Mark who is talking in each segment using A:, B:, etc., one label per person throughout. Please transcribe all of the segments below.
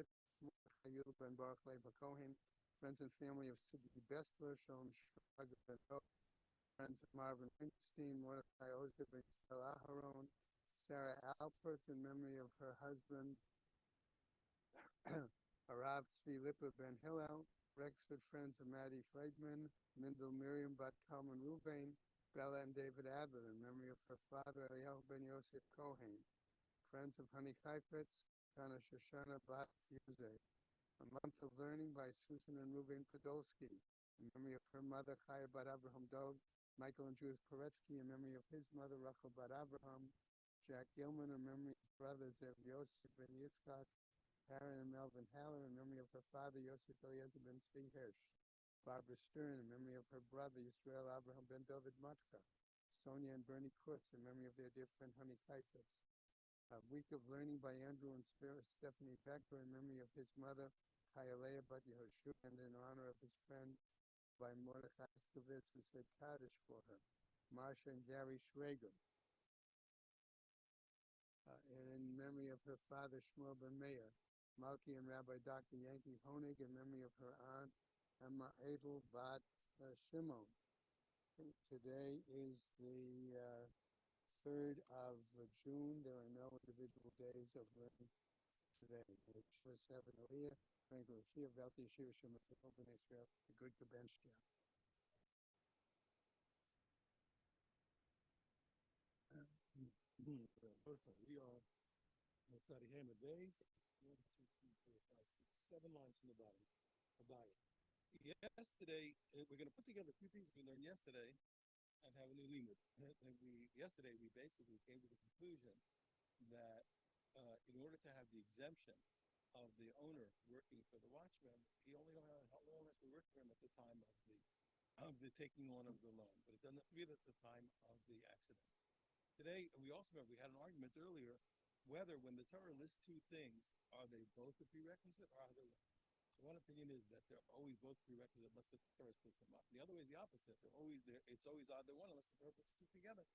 A: Chayil ben Baruch Leva Kohen, friends and family of Sidney Bestler, Shalom Shraga ben Dov, friends of Marvin Weinstein, Mordechai Ozga ben Yisrael Aharon, Sarah Alpert in memory of her husband, Harav Tzvi Lipa ben Hillel, Rexford friends of Maddie Friedman, Mindel Miriam Bat Kalman Ruvain, Bella and David Adler in memory of her father Eliyahu ben Yosef Kohen, friends of Honey Chaifetz, Kana Shoshana Bat Yuze, A Month of Learning by Susan and Ruben Podolsky, in memory of her mother Chaya Bat Abraham Dog, Michael and Judith Poretsky in memory of his mother Rachel Bat Abraham, Jack Gilman in memory of his brothers Zev Yosef ben Yitzchak, Karen and Melvin Haller in memory of her father Yosef Eliezer ben Tzvi Hirsch, Barbara Stern in memory of her brother Yisrael Abraham ben David Matka, Sonia and Bernie Kurtz in memory of their dear friend Honey Chaifetz. A Week of Learning by Andrew and Stephanie Becker in memory of his mother Chayalea Bat Yehoshua and in honor of his friend by Mordechai Skovitz who said Kaddish for her, Marsha and Gary Schrager. In memory of her father Shmuel ben Meir, Malki and Rabbi Dr. Yankee Honig in memory of her aunt Emma Adel Bat Shimon. Today is the 3rd of June. There are no individual days of learning today. May Shabbos have an aliyah, Frank Roshia, Velti Yeshiva Shemet Open Israel, the good Kabenshtia.
B: Listen, we are outside of Hammer Days. 1, 2, 3, 4, 5, 6, 7 lines from the bottom. About it. Yesterday, we're going to put together a few things we learned yesterday and have a new limit. Yesterday, we basically came to the conclusion that in order to have the exemption of the owner working for the watchman, he only has to work for him at the time of the taking on of the loan, but it doesn't feel at the time of the accident. Today, we also remember we had an argument earlier whether when the Torah lists two things, are they both a prerequisite or are they one? So one opinion is that they're always both prerequisite unless the Torah splits them up. The other way is the opposite. It's always either one unless the Torah puts two together.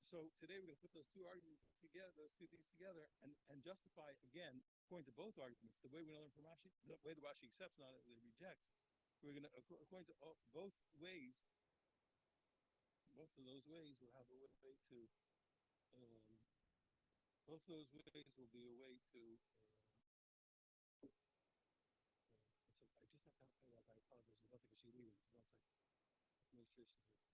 B: So today we're going to put those two arguments together, those two things together, and justify again, according to both arguments, the way we learn from Rashi, the way the Rashi accepts, not that it rejects. We're going to, according to both ways, both of those ways will have a way to. Both of those ways will be a way to. I just have to pay that. I apologize. One second, she's leaving. 1 second. Make sure she's here.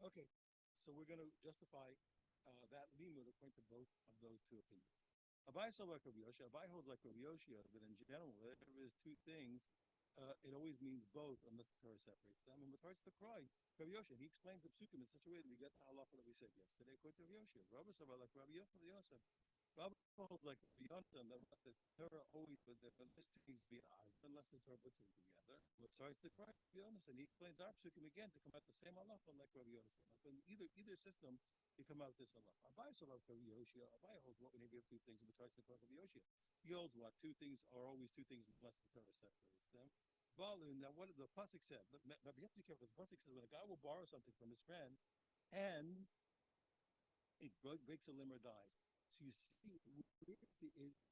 B: Okay, so we're going to justify that limud according to both of those two opinions. Abai saw like Rabbi Yoshia. Abai holds like Rabbi Yoshia, but in general, whenever there's two things, it always means both unless the Torah separates them. And with regards to the cry, Rabbi Yoshia, he explains the psukim in such a way that we get the halacha that we said yesterday according to Rabbi Yoshia. Rabbi saw like Rabbi Yosef. Rabbi holds like Rabbi Yonatan that the Torah always would there list things beyond unless the Torah puts them together. With regards to the cry, Rabbi Yonasan, he explains our psukim again to come out the same halacha like Rabbi Yonasan. Like in either system, you come out with this halacha. Abai saw like Rabbi Yoshia. Abai holds what when you have two things with regards to the cry of Rabbi Yoshia. He holds what two things are always two things unless the Torah separates them. Balun, now what the pasuk said, but you have to be careful. The pasuk says when a guy will borrow something from his friend, and it breaks a limb or dies. So you see,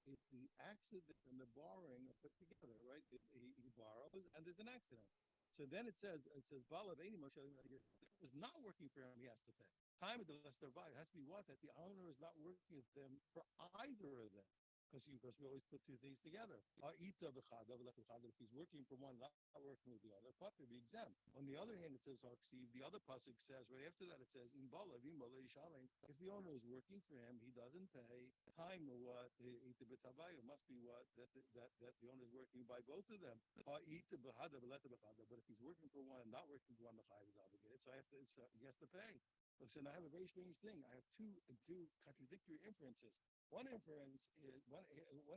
B: if the accident and the borrowing are put together, right? He borrows and there's an accident. So then it says, Balav Eini Moshe is not working for him, he has to pay. Time of the Lester It has to be what? That the owner is not working with them for either of them. Because we always put two things together. If he's working for one, not working with the other, Potter be exempt. On the other hand, it says the other pasuk says right after that it says if the owner is working for him, he doesn't pay. Time or what? It must be what that the owner is working by both of them. But if he's working for one and not working for one, the chayav is obligated. So he has to pay. So now I have a very strange thing. I have two contradictory inferences. One inference is one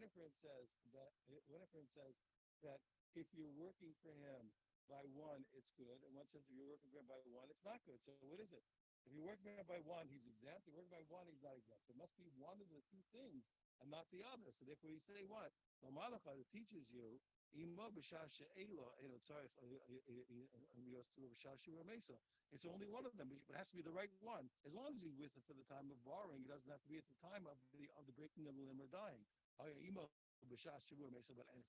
B: inference says that if you're working for him by one, it's good, and one says if you're working for him by one, it's not good. So what is it? If you're working for him by one, he's exempt. If you're working by one, he's not exempt. It must be one of the two things and not the other. So therefore, you say what? The Malachah teaches you. It's only one of them, but it has to be the right one. As long as he's with it for the time of borrowing, he doesn't have to be at the time of the breaking of the limb or dying. But and if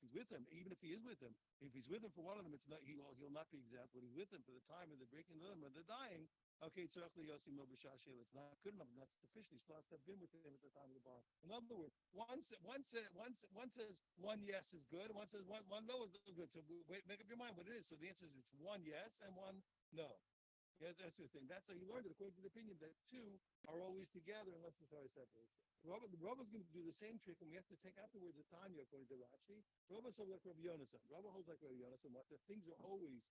B: he's with him, even if he is with him, if he's with him for one of them, it's not he'll not be exempt. But he's with him for the time of the breaking of the limb or the dying. Okay, it's not good enough. Not sufficient. He still has to have been with him at the time of the borrowing. In other words, one says one yes is good, and one says one no is good. So make up your mind what it is. So the answer is it's one yes and one no. Yeah, that's the thing. That's how you learned it according to the opinion that two are always together unless the Torah separates them. The Rambam is going to do the same trick, and we have to take out the word the Tanya according to Rashi. Rambam holds like Rabbi Yonasan. Rambam holds like Rabbi Yonasan. What the things are always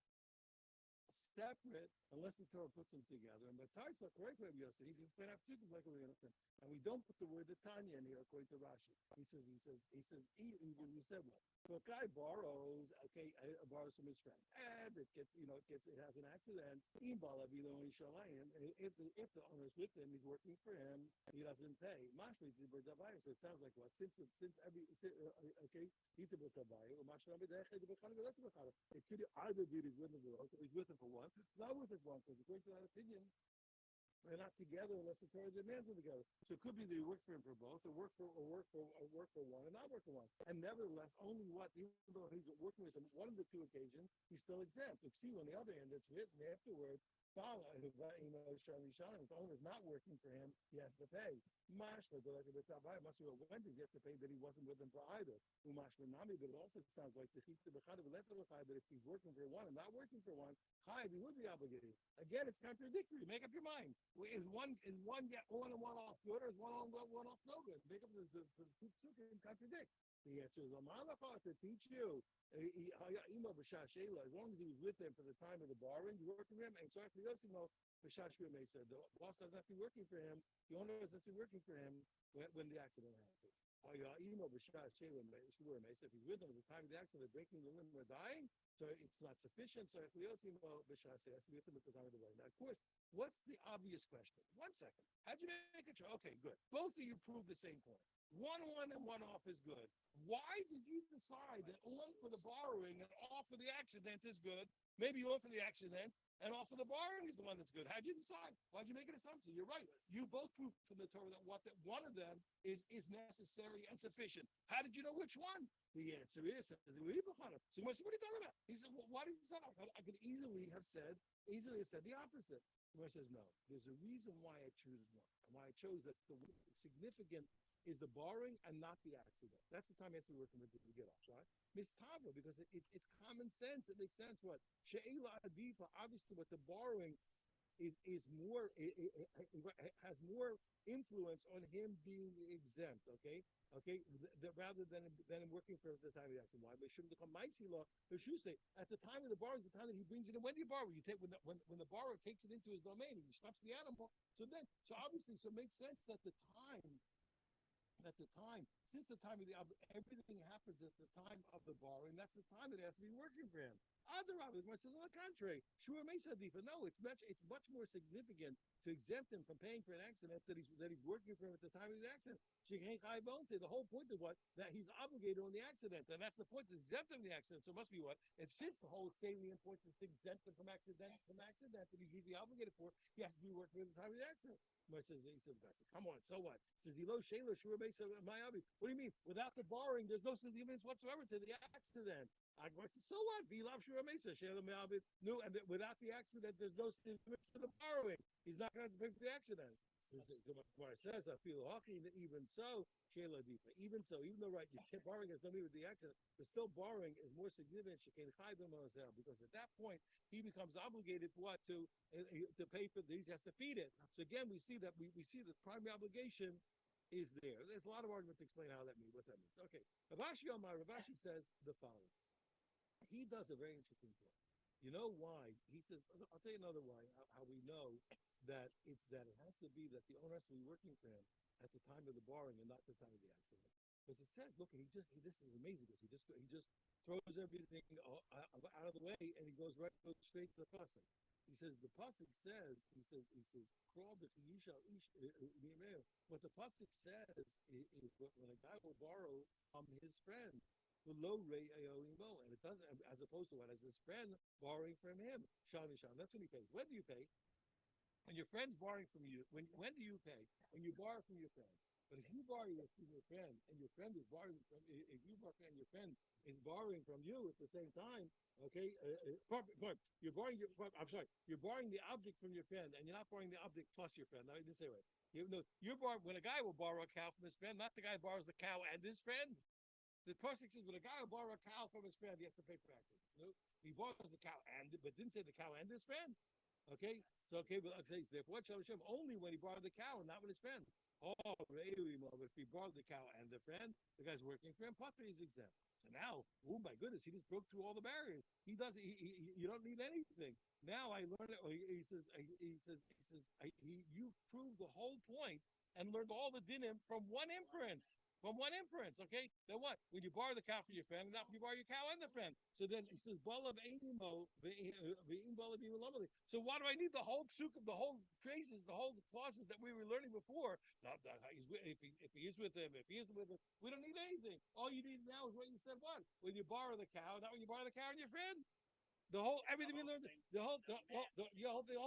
B: separate unless the Torah puts them together. And that's not correct, Rabbi Yosef. He's explaining our truth like Rabbi Yosef. And we don't put the word the Tanya in here according to Rashi. He says, you said what? So a guy borrows from his friend, and it has an accident. If the owner is with him, he's working for him, and he doesn't pay. So it sounds like what? It could either be that he's with him for one, not with him for one, because according to that opinion, they're not together unless the Torah demands them together. So it could be that you work for him for both, or work for one, and not work for one. And nevertheless, only what, even though he's working with him one of the two occasions, he's still exempt. You see, on the other hand, it's written afterward. If the owner is not working for him, he has to pay. Mashma, must be when does he have to pay that he wasn't with him for either. But it also sounds like that if he's working for one and not working for one, he would be obligated. Again, it's contradictory. Make up your mind. Is one get on and one off good, or is one on one off no good? Make up the two can contradict. The answer is to teach you. As long as he was with them for the time of the borrowing, you work for him, and so after Yosimo, said the boss doesn't have to be working for him, the owner doesn't have to be working for him when the accident happens. If he's with them at the time of the accident, breaking the limb or dying, so it's not sufficient. So if Yosimo has to be with them at the time of the borrowing. Now, of course, what's the obvious question? 1 second. How'd you make it? Okay, good. Both of you proved the same point. One and one off is good. Why did you decide that one for the borrowing and off for the accident is good? Maybe off for the accident and off for the borrowing is the one that's good. How'd you decide? Why'd you make an assumption? You're right. You both proved from the Torah that one of them is necessary and sufficient. How did you know which one? The answer is, so what are you talking about? He said, well, why did you say that? I could easily have said the opposite. The says, no, there's a reason why I choose one. And why I chose that the significant is the borrowing and not the accident. That's the time he has to be working with to get off, right? Mistava, because it's common sense. It makes sense. What? She'ela adifa, obviously what the borrowing is more, it has more influence on him being exempt, okay? Rather than working for the time of the accident. Why? But shouldn't become Maisi law. But should say at the time of the borrow is the time that he brings it in. When do you borrow? You take when the borrower takes it into his domain, he stops the animal. So obviously, it makes sense that since the time of everything happens at the time of the borrowing, that's the time that it has to be working for him. Other Rabbi says on the contrary, Shua Mesa Difa. No, it's much more significant to exempt him from paying for an accident that he's working for him at the time of the accident. The whole point of what? That he's obligated on the accident, and that's the point, to exempt him from the accident. So it must be what? If since the whole salient point is to exempt him from accident that he's usually obligated for, he has to be working at the time of the accident. He says, come on, so what? He says, what do you mean? Without the borrowing, there's no significance whatsoever to the accident. I said, so what? No, and without the accident, there's no significance to the borrowing. He's not going to have to pay for the accident. What it says, I feel even so, even though right, borrowing has nothing to do with the accident, but still borrowing is more significant because at that point he becomes obligated to what? To pay for these, he has to feed it. So again, we see the primary obligation is there. There's a lot of argument to explain what that means. Okay, Rav Ashi says the following. He does a very interesting point. You know why? He says, I'll tell you another why, how we know that it has to be that the owner has to be working for him at the time of the borrowing and not the time of the accident. Because it says, look, this is amazing because he just throws everything out of the way and he goes straight to the pasuk. He says the pasuk says crawl b'chiyisha ish what the pasuk says is when a guy will borrow from his friend, below Ray Aoimo, and it doesn't as opposed to what as his friend borrowing from him. Sham Yisham. That's when he pays. When do you pay? When your friend's borrowing from you, when do you pay? When you borrow from your friend. But if you borrow from your friend and your friend is borrowing from, if you borrow and your friend is borrowing from you at the same time, okay, you're borrowing I'm sorry, you're borrowing the object from your friend and you're not borrowing the object plus your friend. No, I didn't say right. You're borrowing when a guy will borrow a cow from his friend, not the guy who borrows the cow and his friend. The person says when a guy will borrow a cow from his friend, he has to pay for accidents. No, he borrows the cow but didn't say the cow and his friend. Okay, so okay, but okay, so therefore, Shem only when he borrowed the cow and not with his friend. Oh, really? But if he borrowed the cow and the friend, the guy's working for him. Puppy is exempt. So now, oh my goodness, he just broke through all the barriers. He does. You don't need anything. Now I learned it. You proved the whole point and learned all the dinim from one inference. From one inference, okay? Then what? When you borrow the cow from your friend, not when you borrow your cow and the friend. So then he says, so why do I need the whole psuk of the whole phrases, the whole clauses that we were learning before? If he is with him, if he isn't with him, we don't need anything. All you need now is what you said. What? When you borrow the cow, not when you borrow the cow and your friend. The whole everything we learned, the whole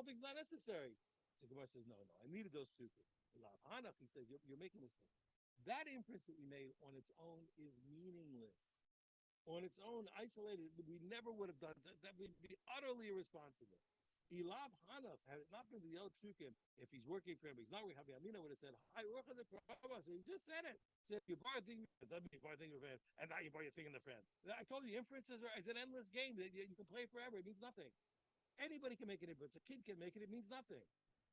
B: thing's not necessary. So Gemara says, no. I needed those psukim. He says, you're making a mistake. That inference that we made on its own is meaningless. On its own, isolated, we never would have done that. That would be utterly irresponsible. Ilav Hanaf, had it not been for the other psukim, if he's working for him, he's not working. Amina would have said, I work on the Prabhupada. So he just said it. Said, you borrow a thing, it doesn't mean you borrow a thing with a friend, and now you borrow your thing in the friend. I told you, inferences are it's an endless game. You can play forever. It means nothing. Anybody can make an inference. A kid can make it. It means nothing.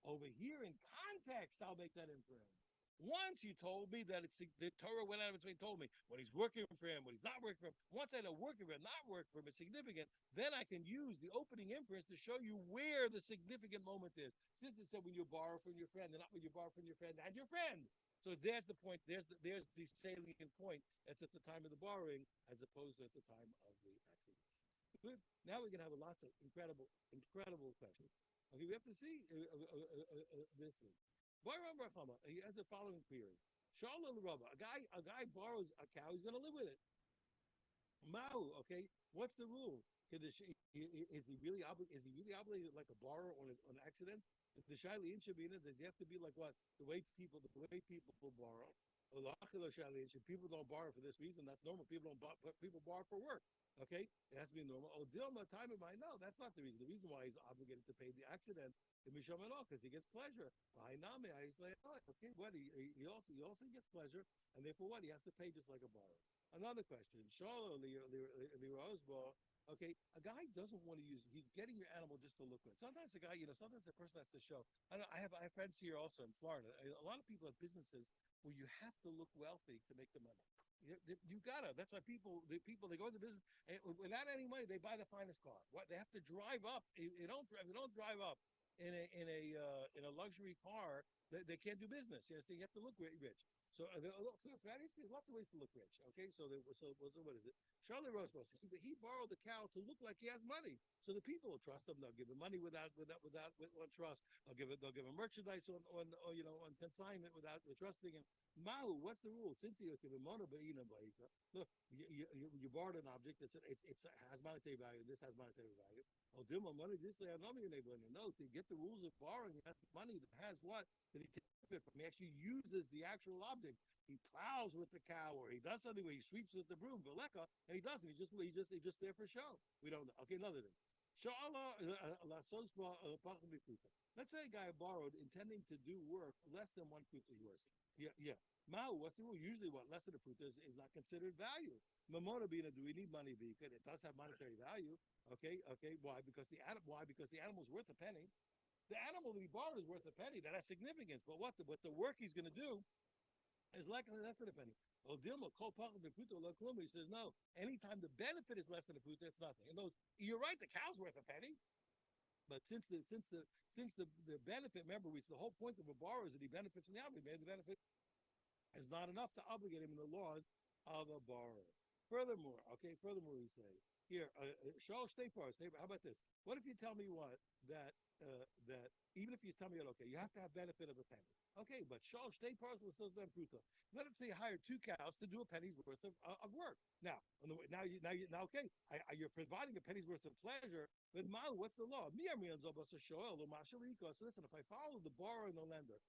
B: Over here in context, I'll make that inference. Once you told me that the Torah went out of its way and told me when he's working for him, when he's not working for him. Once I know working for him, not working for him is significant, then I can use the opening inference to show you where the significant moment is. Since it said when you borrow from your friend and not when you borrow from your friend and your friend. So there's the point. There's the salient point. That's at the time of the borrowing as opposed to at the time of the accident. Good. Now we're going to have lots of incredible questions. Okay, we have to see this thing. He has the following query. Shalom Rabba, a guy borrows a cow, he's going to live with it. Mau, okay, what's the rule? Is he really obligated like a borrower on accidents? The Shaili Inshabina, does he have to be like what? The way people borrow. People don't borrow for this reason. That's normal. People borrow for work. Okay, it has to be normal. Oh, Dilma time of mine. No, that's not the reason. The reason why he's obligated to pay the accidents is because he gets pleasure. Okay, what he also gets pleasure, and therefore what he has to pay just like a borrower. Another question. Okay, a guy doesn't want to use. He's getting your animal just to look good. Sometimes the guy, sometimes the person has to show. I have friends here also in Florida. A lot of people have businesses where you have to look wealthy to make the money. You gotta. That's why they go into business and without any money, they buy the finest car. What they have to drive up. They don't drive up in a luxury car. They can't do business. Yes, they have to look rich. So there's lots of ways to look rich. Okay, so what is it? Charlie Roseborough said he borrowed the cow to look like he has money, so the people will trust him. They'll give him money without trust. They'll give him merchandise on consignment without trusting him. Mahu, what's the rule? Since you look, you borrowed an object that has monetary value. This has monetary value. Oh, do my money. This they have no money. No, to get the rules of borrowing, you have money that has what that he takes it from. He actually uses the actual object. He plows with the cow, or he does something where he sweeps with the broom, and he doesn't. He's just there for show. We don't know. Okay, another thing. Let's say a guy borrowed intending to do work less than one kuta work. Yeah. Mao, what's the rule? Usually what less than a fruit is not considered value. Mamona bina, do we need money? Because it does have monetary value. Okay. Why? Because the animal's worth a penny. The animal that he borrowed is worth a penny. That has significance. But what the work he's going to do It's likely less than a penny. Well, Dilma, Kol Pachad Beputo Lo Klum. He says, no, anytime the benefit is less than a puta, it's nothing. And those, you're right, the cow's worth a penny. But since the benefit, remember, the whole point of a borrower is that he benefits from the obligation. The benefit is not enough to obligate him in the laws of a borrower. Furthermore, we say here, Shal Shtepar. How about this? What if you tell me that even if you tell me okay, you have to have benefit of a penny. Okay, but Shal Shtepar will still then pruta. Let us say you hire two cows to do a penny's worth of work. Now, okay, you're providing a penny's worth of pleasure, but what's the law? So listen, if I follow the borrower and the lender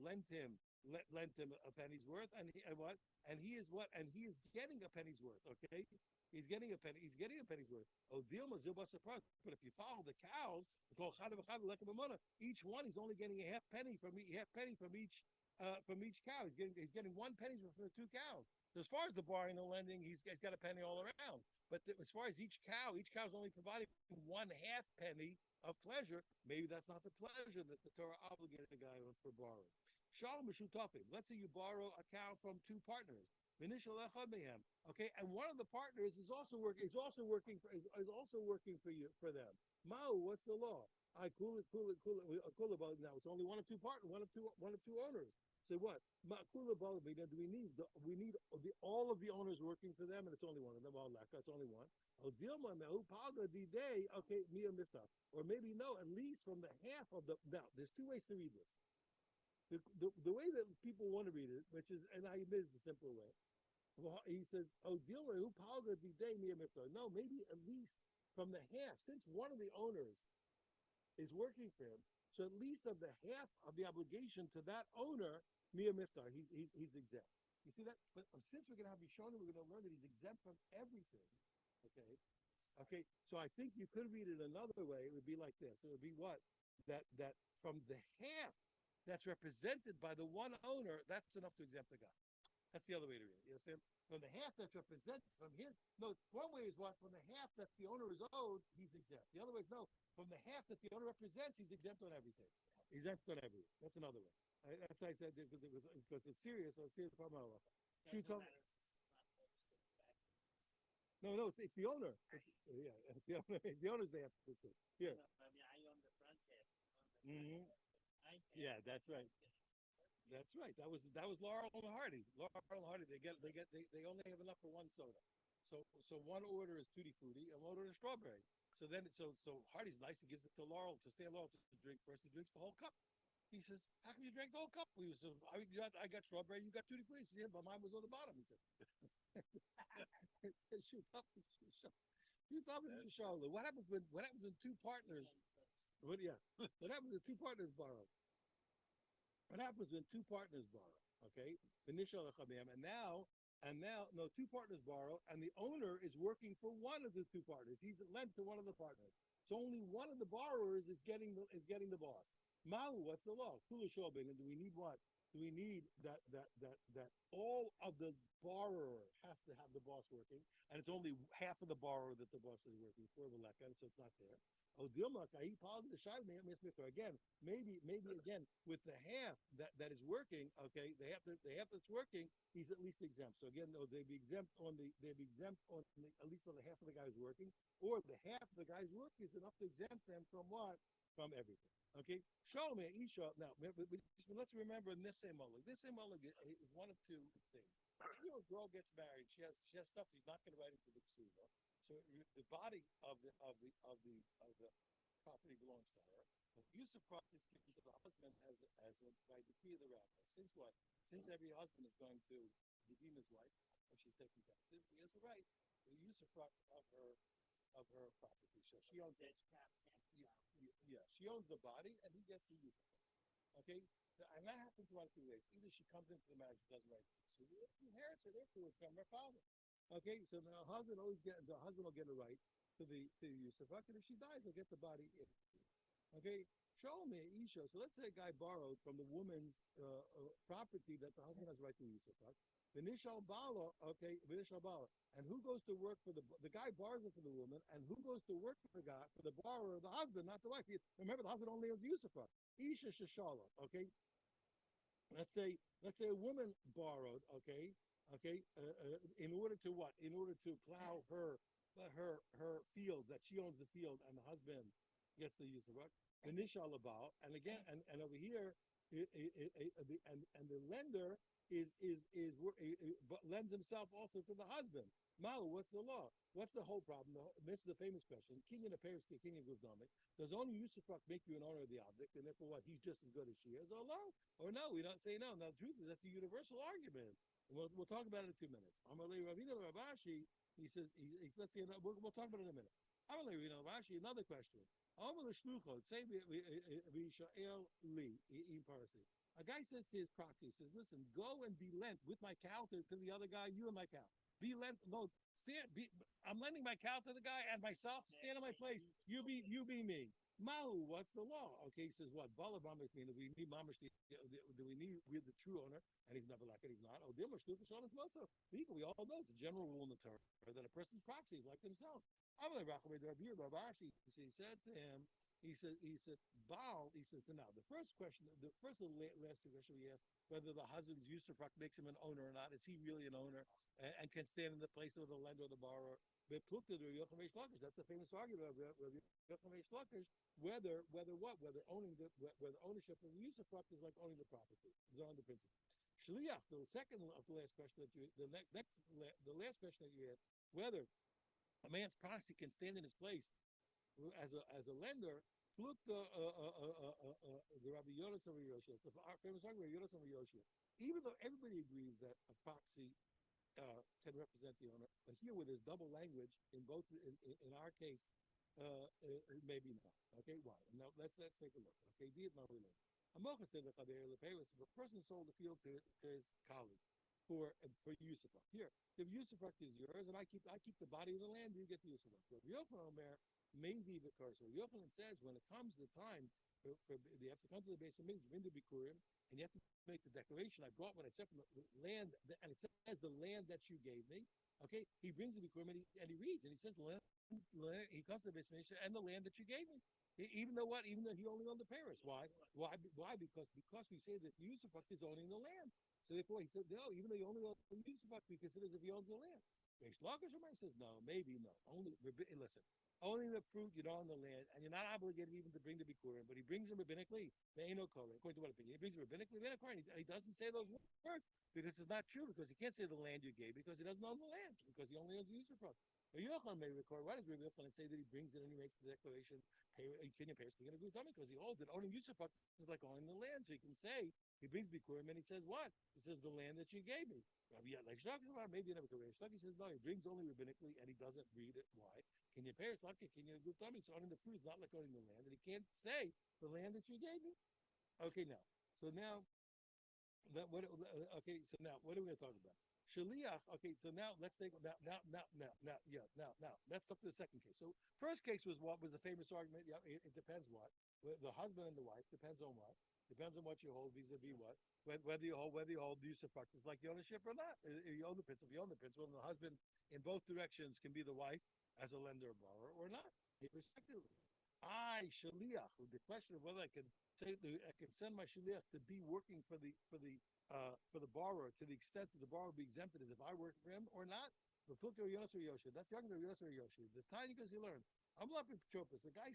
B: lent him a penny's worth, and what? And he is what? And he is getting a penny's worth. Okay, he's getting a penny. He's getting a penny's worth. Oh, Dilma Zilba surprise. But if you follow the cows, each one he's only getting a half penny from each cow. He's getting one penny's worth from the two cows. So as far as the borrowing and lending, he's got a penny all around. But as far as each cow's only providing one half penny of pleasure. Maybe that's not the pleasure that the Torah obligated the guy for borrowing. Shalom Meshutafim. Let's say you borrow a cow from two partners. Okay, and one of the partners is also working for you for them. Mao, what's the law? I cool it. Now it's only one of two partners, one of two owners. So what? We need all of the owners working for them, and it's only one of them. It's only one. Okay, or maybe no, at least from the half of the. Now, there's two ways to read this. The way that people want to read it, which is, and I admit it's the simple way. He says, "Oh, no, maybe at least from the half, since one of the owners is working for him, so at least of the half of the obligation to that owner, Mia Miftar, he's exempt. You see that? But since we're going to have Rishonim, we're going to learn that he's exempt from everything. Okay. So I think you could read it another way. It would be like this. It would be what? That from the half that's represented by the one owner, that's enough to exempt the guy. That's the other way to read it. You understand? From the half that's represented from his. No, one way is what? From the half that the owner is owed, he's exempt. The other way is no. From the half that the owner represents, he's exempt on everything. He's exempt on everything. That's another way. That's why I said because it's serious. I'll see it from our. No, it's the owner. It's the owner. It's the owners they have to discuss. Here.
C: I own the front half.
B: Mm-hmm. Yeah, that's right. That's right. That was Laurel and Hardy. Laurel and Hardy. They only have enough for one soda. So one order is tutti frutti and one order is strawberry. So Hardy's nice. He gives it to Laurel to stay Laurel to drink first. He drinks the whole cup. He says, "How come you drank the whole cup?" I got strawberry. You got tutti frutti. He says, "Yeah, but mine was on the bottom." He said, "Shoot up, Charlotte. What happens when two partners? What? Yeah. What happens when two partners borrow? What happens when two partners borrow? Okay, and now, no, two partners borrow, and the owner is working for one of the two partners. He's lent to one of the partners. So only one of the borrowers is getting the boss. Mahu, what's the law? Kula shobin, and do we need what? Do we need that all of the borrower has to have the boss working, and it's only half of the borrower that the boss is working for the leka, so it's not there. Oh, again, maybe again with the half that is working, okay, the half that's working, he's at least exempt. So again, they'd be exempt on at least on the half of the guy who's working, or the half of the guy's work is enough to exempt them from what? From everything. Okay, show me Isha. Now, let's remember Nisemolog. Nisemolog is one of two things. A girl gets married. She has stuff she's not going to write into the ksuba. So the body of the property belongs to her. But the use of property is given to the husband as by decree of the rabbi. Since what? Since every husband is going to redeem his wife if she's taken captive, he has a right to the use of her property. So she owns it. Yeah, she owns the body, and he gets to use it. Okay, and that happens one of two ways. Either she comes into the marriage, doesn't write it, so she inherits it afterwards from her father. Okay, so the husband will get a right to the use of it. And if she dies, he'll get the body. Okay, show me Isha. So let's say a guy borrowed from the woman's property that the husband has right to use of it. Vinishal Bala, okay, Vinishal Bala. And who goes to work for the guy borrows it from the woman, and who goes to work for the borrower, the husband, not the wife. Remember, the husband only has use of it. Isha Shashala, okay? let's say a woman borrowed, in order to what? In order to plow her fields, that she owns the field and the husband gets the use of work. The nishal about, and again, and over here, and the lender but lends himself also to the husband. Malu, what's the law? What's the whole problem? This is the famous question. Kinyan appears to Kinyan Guvdami. Does only Yusufak make you an owner of the object, and therefore what? He's just as good as she is? Or no? Or no? We don't say no. Now, the truth is that's a universal argument. We'll talk about it in 2 minutes. Amalei Ravina Rabashi, he says, let's see, we'll talk about it in a minute. Amalei Ravina Rabashi, another question. Amalei Shluchot, say we Sha'el Li, in Parsi. A guy says to his proxy, he says, listen, go and be lent with my cow to the other guy, you and my cow. Be lent, no, I'm lending my cow to the guy and myself, stand in my place. You be me. Mahu, what's the law? Okay, he says, what? Bala Mamish mean, do we need Mamish, do we need with the true owner? And he's never like it, he's not. Oh, Dilma Shluka Shalas Mosa. We all know it's a general rule in the Torah that a person's proxy is like themselves. I'm going to rock away the Rabbi Babashi. He said to him, he said, Baal, he says, so now, the first and last two questions we asked, whether the husband's Yusufrak makes him an owner or not, is he really an owner and can stand in the place of the lender or the borrower? But that's the famous argument of Rabbi Yochanan Shlokish, whether ownership of the Yusufrak is like owning the property, is on the principle. Shliach, the second of the last question the last question that you asked, whether a man's proxy can stand in his place as a lender, look the Rabbi Yodas of Yoshia. It's a famous argument, Yodas of Yoshia. Even though everybody agrees that a proxy can represent the owner, but here with this double language in our case, maybe not. Okay, why? Now let's take a look. Okay, a person sold the field to his colleague for Yusufak. Here, the Yusufak is yours, and I keep the body of the land. You get the Yusufak. But Yochanan Omer may be the curse. Yochanan says when it comes the time for you have to come to the base of Mindu Bikurim, and you have to make the declaration. I brought what I said from the land, and it says the land that you gave me. Okay, he brings the Bikurim and he reads, and he says the land. He comes to the base of Mindu and the land that you gave me. Even though he only owned the Paris. Why? Because we say that Yusufak is owning the land. So therefore he said, no, even though you only own Yusufak, we consider as if he owns the land. Reish Lakish says, no, maybe no. Listen, owning the fruit, you don't own the land, and you're not obligated even to bring the Bikurim, but he brings them rabbinically. They ain't no Kohen, according to what opinion. He brings them rabbinically, and he doesn't say those words because it's not true, because he can't say the land you gave because he doesn't own the land, because he only owns the Yusufak. Yochanan may record. Why does Rabbi Yochanan say that he brings it and he makes the declaration? Kinyan Paris to get a good tummy because he holds that owning Yusufak is like owning the land. So he can say he brings Bikurim and he says what? He says the land that you gave me. Like Shloki, maybe never Kohen. Shloki says no. He brings only rabbinically and he doesn't read it. Why? Kinyan Paris, like Kinyan good tummy. So owning the fruit is not like owning the land, and he can't say the land that you gave me. Okay, now. So now what are we going to talk about? Shaliach. Okay, so now let's take now. Let's up to the second case. So first case was what was the famous argument? Yeah, it depends what the husband and the wife depends on what what you hold vis-a-vis what whether you hold the use of practice like the ownership or not. You own the principle. You own the principle, and the husband in both directions can be the wife as a lender or borrower or not, respectively. Shaliach. The question of whether I can send my shaliach to be working for the borrower to the extent that the borrower will be exempted as if I work for him or not. That's the argument of Yonas or Yoshi. The tiny because he learned. I'm not Petropus. A guy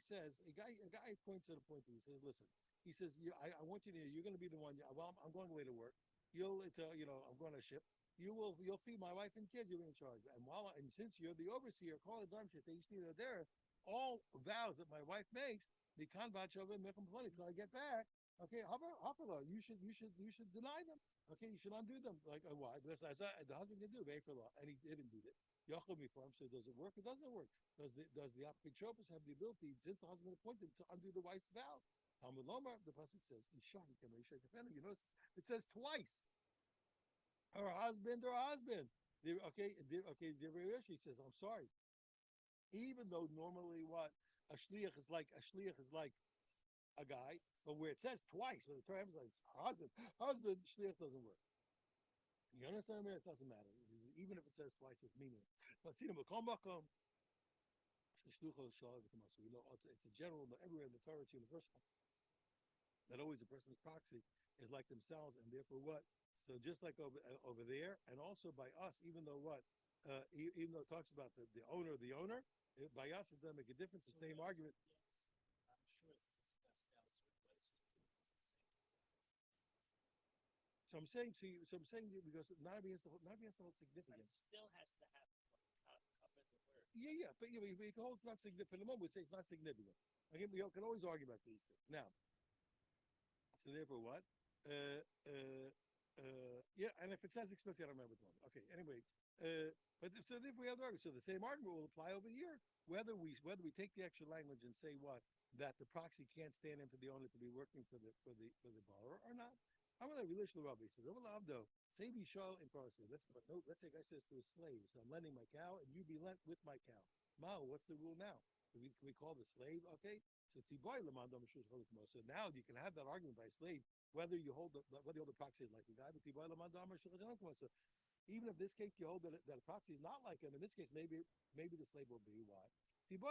B: points at a point. He says, listen. He says, I want you to. You're going to be the one. Well, I'm going away to work. I'm going to ship. You'll feed my wife and kids. You'll be in charge. And since you're the overseer, call it done shit. All vows that my wife makes, the convach of it, until I get back. Okay, Hafala, you should deny them. Okay, you should undo them. Like why? Because the husband can do very for law, and he did indeed it. Yachol for him. So does it work? It doesn't work. Does the Apikshopus have the ability, since the husband appointed, to undo the wife's vows? Talmud Lomar, the pasuk says, "Isha can defend him." You notice it says twice. Her husband. She says, "I'm sorry." Even though normally a shliach is like a guy, but where it says twice, where the Torah emphasizes husband, shliach doesn't work. You understand me? It doesn't matter. Even if it says twice, it's meaningless. But see, it's a general, everywhere in the Torah, it's universal. That always a person's proxy is like themselves, and therefore what? So just like over there, and also by us, even though what, even though it talks about the owner, by us it doesn't make a difference. The same argument.
C: Yes, I'm sure it's discussed elsewhere, but it's
B: So I'm saying to you, because not everybody has to hold
C: but
B: significance.
C: it still has to have cover the word.
B: Yeah, but we can hold it's not significant. For the moment, we say it's not significant. Again, we can always argue about these things. Now, so therefore, what? Yeah, and if it says explicitly, I don't remember the one. Okay, anyway, but so therefore we have the argument. So the same argument will apply over here. Whether we take the extra language and say what, that the proxy can't stand in for the owner to be working for the borrower or not. I'm gonna relation to Rabbi. He says, though, say we show in process. Let's say a guy says to a slave, so I'm lending my cow and you be lent with my cow. Mao, what's the rule now? Can we call the slave? Okay. So now you can have that argument by a slave whether you hold the proxy like the guy, but so even if this case you hold that a proxy is not like him, in this case maybe the slave will be why. So you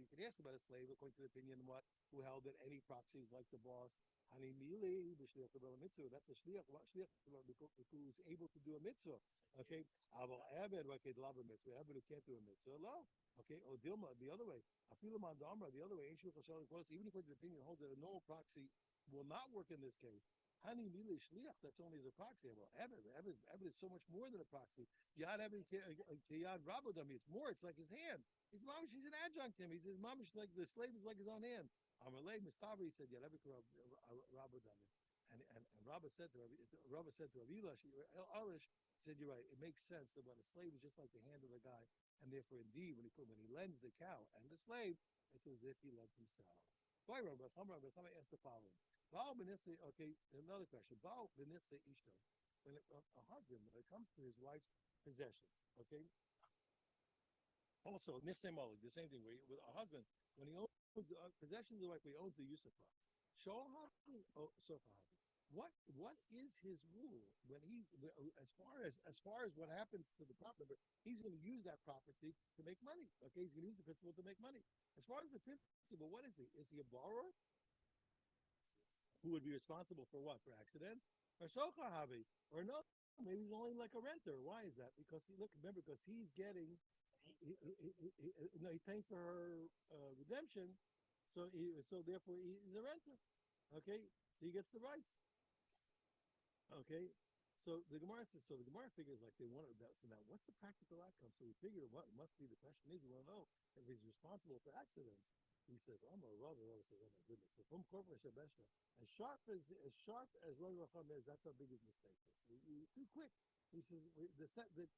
B: can ask about a slave according to the opinion what who held that any proxy is like the boss. That's a shliach who's able to do a mitzvah. Okay, okay, who can't do a mitzvah. Okay, or Dilma the other way. Afilaman Damra the other way. Even according to the opinion holds that a normal proxy will not work in this case. Hani mili shliach, that's only as a proxy. Well, Evid is so much more than a proxy. Yad Evid kiyad rabodami. It's more. It's like his hand. His mom, she's an adjunct to him. He says, mom, she's like the slave is like his own hand. Amalei Mustafa, he said, Yad Evid rabodami. And Rabba said to Avilash, Alish said, you're right. It makes sense that when a slave is just like the hand of the guy, and therefore, indeed, when he lends the cow and the slave, it's as if he lent himself. Why, Rabbi Chama asked the following. Okay, another question. When a husband, when it comes to his wife's possessions, okay? Also, the same thing. With a husband, when he owns possessions of the wife, he owns the usufruct. What is his rule when as far as what happens to the property? He's going to use that property to make money. Okay, he's going to use the principal to make money. As far as the principal, what is he? Is he a borrower who would be responsible for what? For accidents? Or sokahavi? Or no? Maybe he's only like a renter. Why is that? Because remember, because he's getting, he's paying for her redemption, so therefore he's a renter. Okay, so he gets the rights. Okay, so the Gemara figures like they wanted that. So now, what's the practical outcome? So we figure what must be the question is, we want to know if he's responsible for accidents. He says, "Oh my Rabbi says, oh my goodness." As sharp as Rabbi Chacham is, that's how big his mistake is. Too quick. He says the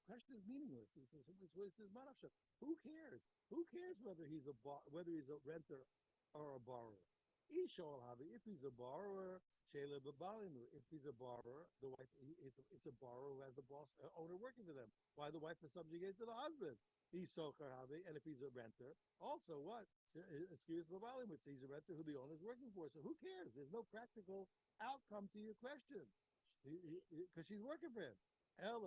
B: question is meaningless. He says, who cares? Who cares whether he's a renter or a borrower? If he's a borrower, if he's a borrower, the wife it's a borrower who has the boss owner working for them. Why the wife is subjugated to the husband? He's and if he's a renter, also what? Excuse me, he's a renter who the owner is working for. So who cares? There's no practical outcome to your question because she's working for him. Here's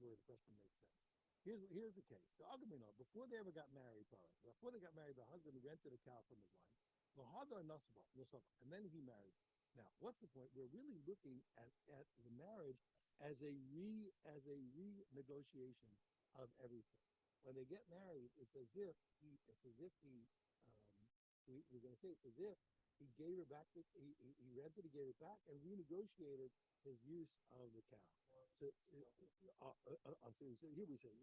B: where the question makes sense. Here's the case. The Agamino, before they ever got married, the husband rented a cow from his wife. And then he married. Now, what's the point? We're really looking at the marriage as a renegotiation of everything. When they get married, we're going to say it's as if he gave her back, he rented, he gave it back, and renegotiated his use of the cow. So here we say,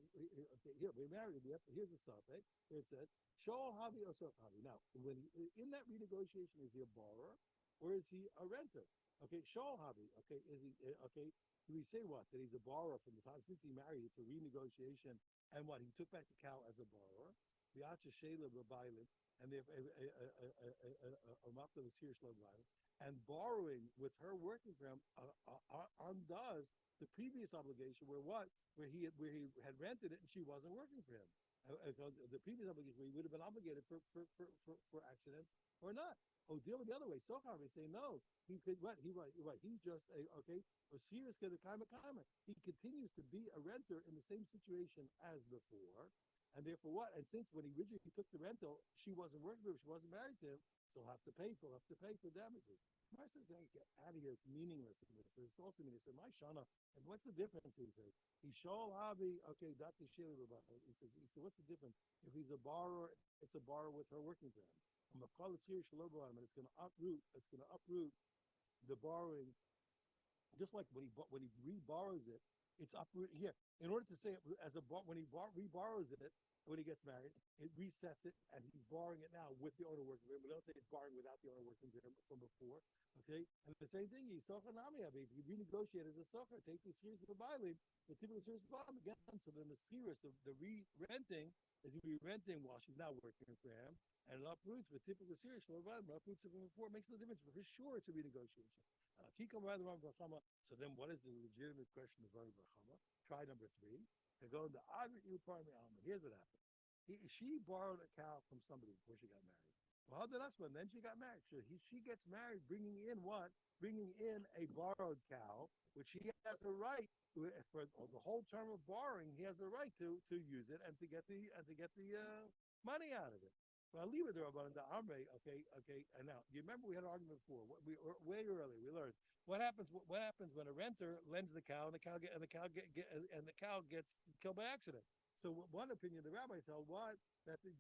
B: here we're married. Here's the stuff, right? Here it says, "Show havi or havi." Now, when in that renegotiation, is he a borrower or is he a renter? Okay, show havi. Okay, is he okay? Do we say what? That he's a borrower from the time since he married? It's a renegotiation, and what? He took back the cow as a borrower. The acha shela b'bailin, and the and borrowing with her working for him undoes the previous obligation where he had rented it and she wasn't working for him. The previous obligation where he would have been obligated for accidents or not. Oh, deal with the other way. Sochar may say no. He could he's just a serious kind of karma. He continues to be a renter in the same situation as before, And therefore what? And since when he originally took the rental, she wasn't working with him, she wasn't married to him, so he'll have to pay for damages. Marcel guys get out of here, it's meaningless in this. It's also meaningless. My Shana, and what's the difference? He says, he shol havi, okay, that's the shili. He said, what's the difference? If he's a borrower, it's a borrower with her working for him. I'm gonna call it here and it's gonna uproot the borrowing, just like when he reborrows it, it's uprooted here. In order to say it as when he reborrows it, when he gets married, it resets it, and he's borrowing it now with the owner working for him. We don't say it's borrowing without the owner working for him from before. Okay, and the same thing, he's socher nami. If you renegotiate as a socher, take the series for bailing, the typical series for bailing again. So then the series, the re-renting, is going to be renting while she's now working for him, and it uproots with typical series for bailing. Uproots it from before, it makes no difference. But for sure, it's a renegotiation. So then, what is the legitimate question of Rav Chama? Try number 3. To go into Agri Parmi Alma. Here's what happened. She borrowed a cow from somebody before she got married. Well, how did that happen? Then she got married. So she gets married, bringing in what? Bringing in a borrowed cow, which he has a right for the whole term of borrowing. He has a right to use it and to get the money out of it. Well, leave it there about the Amre. Okay. And now you remember we had an argument before. Way earlier we learned what happens when a renter lends the cow and the cow gets killed by accident. So one opinion the rabbis held was that the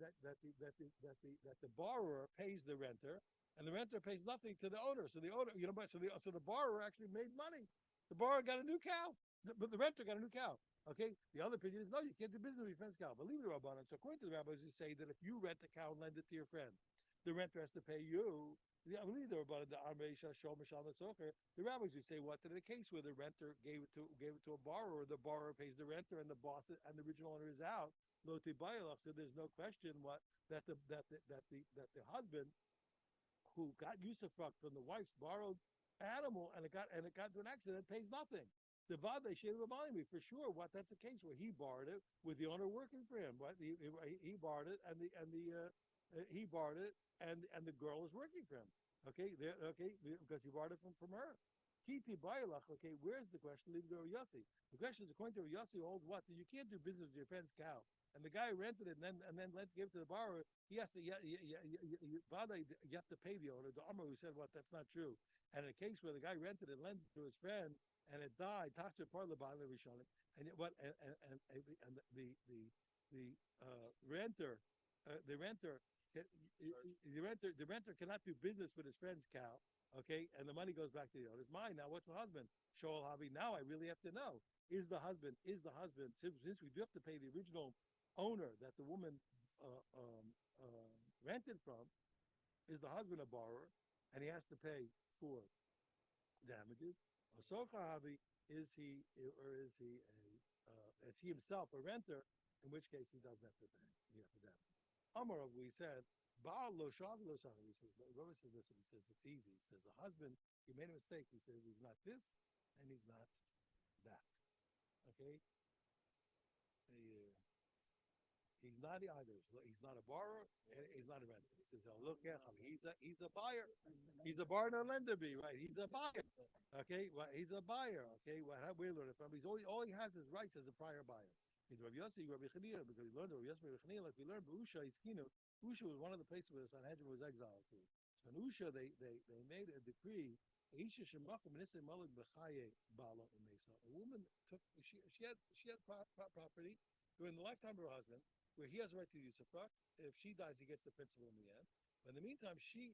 B: borrower pays the renter, and the renter pays nothing to the owner. So the owner, so the borrower actually made money. The borrower got a new cow, but the renter got a new cow. Okay. The other opinion is no, you can't do business with your friend's cow. But leave it Rabbanan. So according to the rabbis, who say that if you rent a cow and lend it to your friend, the renter has to pay you. The rabbis who say what in the case where the renter gave it to a borrower, the borrower pays the renter, and the boss and the original owner is out. So there's no question that the husband who got usufruct from the wife's borrowed animal and it got into an accident pays nothing. The vade for sure. That's the case where he borrowed it with the owner working for him. Right? He borrowed it and he borrowed it and the girl is working for him. Okay, because he borrowed it from her. Kiti Bailach. Okay, where's the question? Leave the Yossi. The question is according to Yossi holds what? That you can't do business with your friend's cow. And the guy rented it and then gave it to the borrower. He has to you have to pay the owner. The Amr who said what? That's not true. And in a case where the guy rented it, lent it to his friend, and it died, Tachta part of the Ba'al Rishonim, and what? And the renter cannot do business with his friend's cow. Okay, and the money goes back to the owner. It's mine now. What's the husband? Shoal Habi. Now I really have to know. Is the husband, since we do have to pay the original owner that the woman rented from, is the husband a borrower, and he has to pay for damages? Is he himself a renter? In which case he doesn't have to pay. For damages. Amar, we said, Baal lo shav lo shav. He says, Rava says, listen. He says it's easy. He says a husband, he made a mistake. He says he's not this and he's not that. Okay. He's not either. He's not a borrower and he's not a renter. He says, oh, look at him. He's a buyer. He's a borrower, no lender, be right. He's a buyer. Okay, well, he's a buyer. Okay, well, how we learn it from? All he has is rights as a prior buyer. Rav Yossi, Rabbi Chanina, because he learned Rav Yossi, Rabbi Chanina, like we learned, but Usha Iskinu. Usha was one of the places where the Sanhedrin was exiled to. So in Usha, they made a decree. A woman took she had property during the lifetime of her husband, where he has a right to use usufruct. If she dies, he gets the principal in the end. But in the meantime, she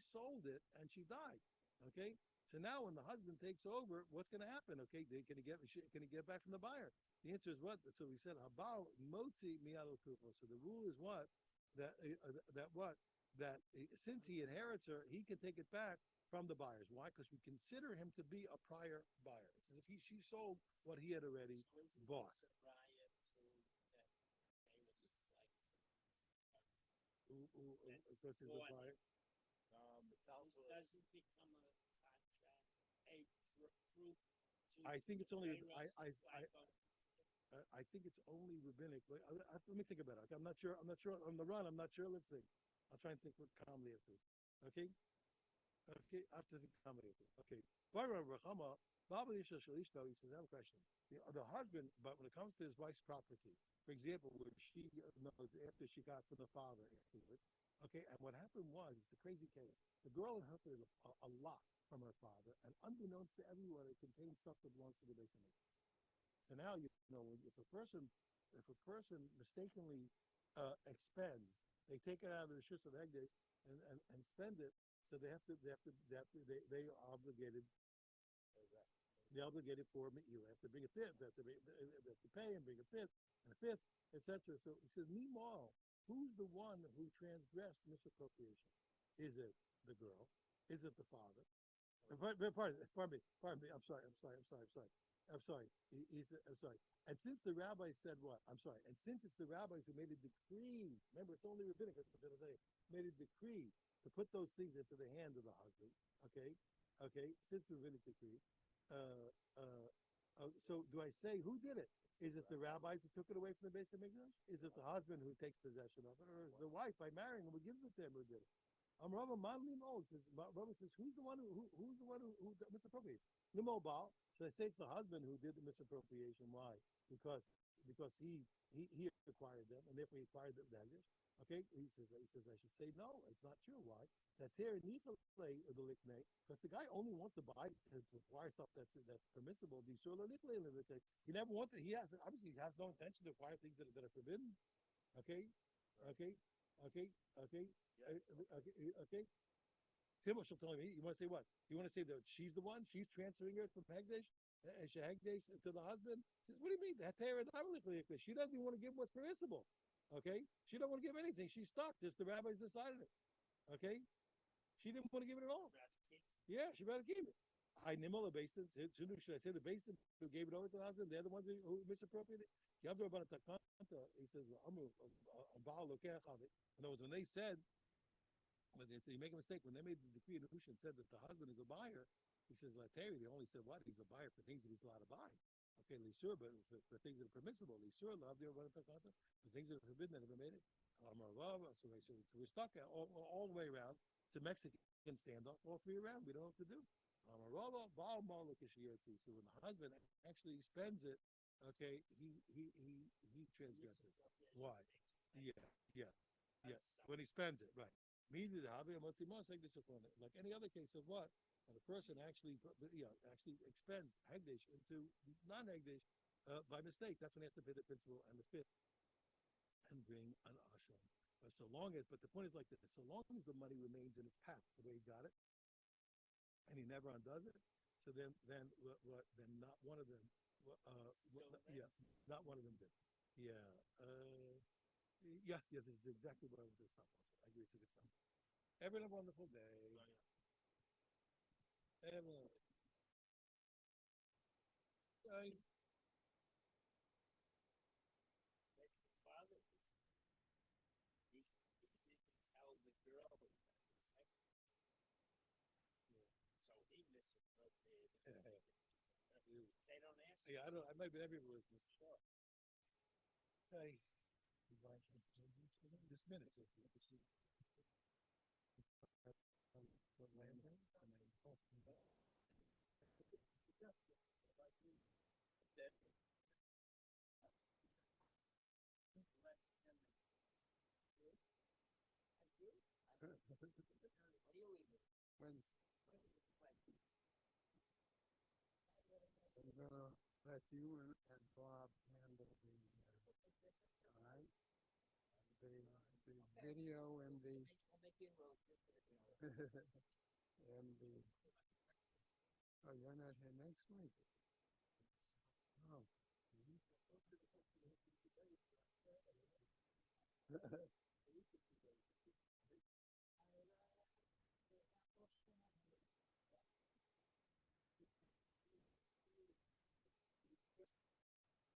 B: sold it and she died. Okay, so now when the husband takes over, what's going to happen? Okay, can he get it back from the buyer? The answer is what? So we said habal motzi miyado kupo. So the rule is what? That since he inherits her, he can take it back from the buyers. Why? Because we consider him to be a prior buyer. It's as if she sold what he had already bought. Because he's a buyer.
C: Doesn't become a contract proof.
B: I think it's only I think it's only rabbinic. Let me think about it. Okay? I'm not sure. On the run, I'm not sure. Let's think. I'll try and think what calmly after. Okay. After the calmly after. Okay. Baba Yishal Shalishto, he says, I have a question. The husband, but when it comes to his wife's property, for example, where she knows after she got from the father afterwards, okay, and what happened was, it's a crazy case. The girl inherited a lot from her father, and unbeknownst to everyone, it contained stuff that belongs to the base of Mikdash. So now, if a person mistakenly expends, they take it out of the shus of Hegdesh and spend it, so they are obligated. They're obligated for me'ila. They have to bring a fifth. They have to pay and bring a fifth and a fifth, etc. So he says, meanwhile, who's the one who transgressed misappropriation? Is it the girl? Is it the father? Pardon me. I'm sorry. I'm sorry. And since the rabbis said what? I'm sorry. And since it's the rabbis who made a decree, remember, it's only rabbinic at the end of the day, made a decree to put those things into the hand of the husband. Okay. Since the rabbinic decree. So do I say who did it? Is it the rabbis who took it away from the base of Mikdash? Is it the husband who takes possession of it, or is the wife by marrying him who gives it to him who did it? Rava Manli Mol says, who's the one who misappropriates? Nimo Baal. So I say it's the husband who did the misappropriation. Why? Because he acquired them, and therefore he acquired them Dagish. Okay, he says I should say no, it's not true. Why? That's here in the liknei, because the guy only wants to buy to acquire stuff that's permissible. He never wanted. He obviously has no intention to acquire things that are forbidden. Okay. Timo shall tell me. You want to say what? You want to say that she's the one? She's transferring it from Hegdesh and Hegdesh to the husband? He says, what do you mean? She doesn't even want to give what's permissible. Okay? She don't want to give anything. She's stuck. Just the rabbis decided it. Okay? She didn't want to give it at all. Yeah, she'd rather keep it. I nimala based in. Should I say the based who gave it over to the husband? They're the ones who misappropriated it. He says, in other words, when they said, but you make a mistake. When they made the decree in Hushan said that the husband is a buyer, he says, Lateri, they only said what? He's a buyer for things that he's allowed to buy. Okay, Lisur, but for things that are permissible. Lisur, love the for things that are forbidden that have been made it. So we're stuck all the way around. It's a Mexican standoff all three around. We don't know what to do. So when the husband actually spends it, okay, he transgresses. Why? Yeah. When he spends it, right. Like any other case of what? When a person actually expends Hegdesh into non-Hegdesh by mistake, that's when he has to pay the principal and the fifth and bring an asham. But the point is like this: so long as the money remains in its path the way he got it, and he never undoes it, so then not one of them, not one of them did. This is exactly what I was just talking about. I agree, it's a good stuff. Everyone have a wonderful day. Everyone. Bye.
C: They don't ask.
B: Yeah, I might be everywhere. Hey. This minute.
A: Wednesday. I'm gonna let you and Bob handle all right, the video and the and the. Oh, you're not here next week. Oh.